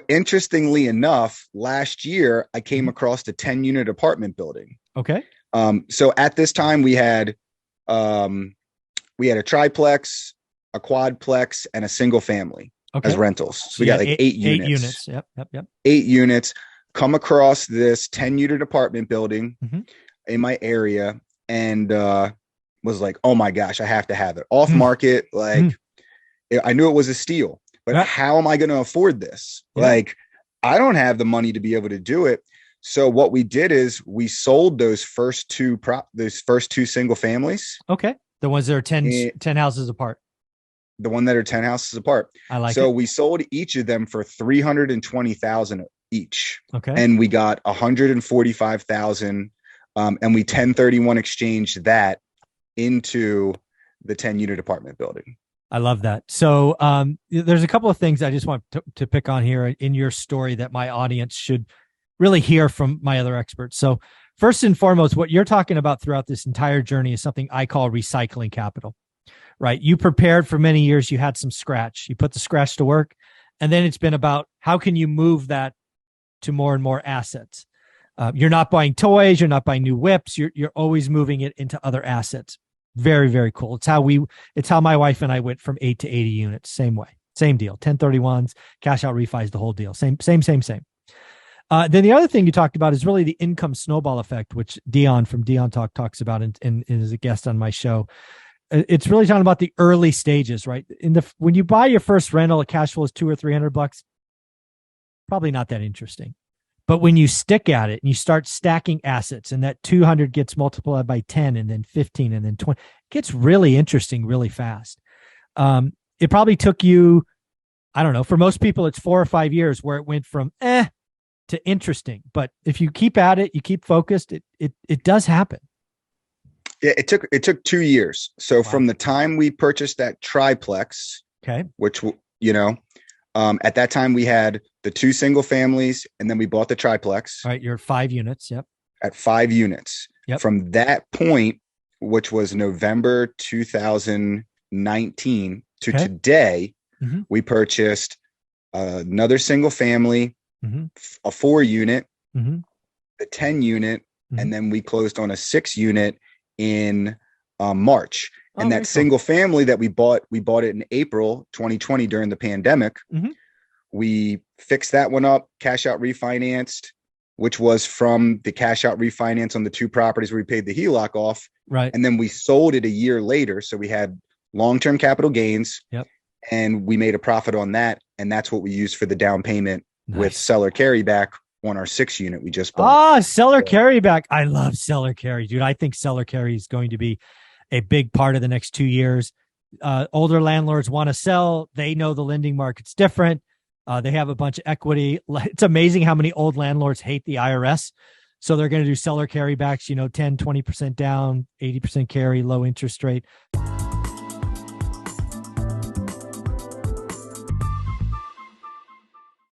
interestingly enough, last year I came across the 10-unit apartment building. Okay. So at this time we had a triplex, a quadplex, and a single family as rentals. So we got like eight units. 8 units. Yep. 8 units. Come across this 10-unit apartment building in my area, and was like, oh my gosh, I have to have it. Off market, like I knew it was a steal, but how am I going to afford this? Like, I don't have the money to be able to do it. So what we did is we sold those first two single families. Okay. The ones that are 10 houses apart. The one that are 10 houses apart. I like it. So we sold each of them for $320,000 each. Okay. And we got $145,000. And we 1031 exchanged that into the 10-unit apartment building. I love that. So there's a couple of things I just want to pick on here in your story that my audience should really hear from my other experts. So first and foremost, what you're talking about throughout this entire journey is something I call recycling capital, right? You prepared for many years. You had some scratch. You put the scratch to work. And then it's been about how can you move that to more and more assets? You're not buying toys. You're not buying new whips. You're always moving it into other assets. Very, very cool. It's how my wife and I went from 8 to 80 units. Same way, same deal. 1031s, cash out refis, the whole deal. Same. Then the other thing you talked about is really the income snowball effect, which Dion from Dion talks about and is a guest on my show. It's really talking about the early stages, right? When you buy your first rental, a cash flow is $200 or $300, probably not that interesting. But when you stick at it and you start stacking assets and that 200 gets multiplied by 10 and then 15 and then 20, it gets really interesting really fast. It probably took you, I don't know, for most people, it's 4 or 5 years where it went from to interesting. But if you keep at it, you keep focused, it does happen. Yeah, it took 2 years. So from the time we purchased that triplex, which, at that time we had the 2 single families and then we bought the triplex. All right. You're at 5 units. Yep. At 5 units. Yep. From that point, which was November 2019 to today, we purchased another single family, a 4 unit, the 10 unit, and then we closed on a 6 unit in March. And that single family that we bought it in April 2020 during the pandemic. We fixed that one up, cash out refinanced, which was from the cash out refinance on the 2 properties where we paid the HELOC off. Right. And then we sold it a year later. So we had long-term capital gains. Yep. And we made a profit on that. And that's what we used for the down payment with seller carryback on our 6 unit we just bought. Seller carryback. I love seller carry, dude. I think seller carry is going to be a big part of the next 2 years. Older landlords want to sell. They know the lending market's different. They have a bunch of equity. It's amazing how many old landlords hate the IRS. So they're going to do seller carrybacks, 10, 20% down, 80% carry, low interest rate.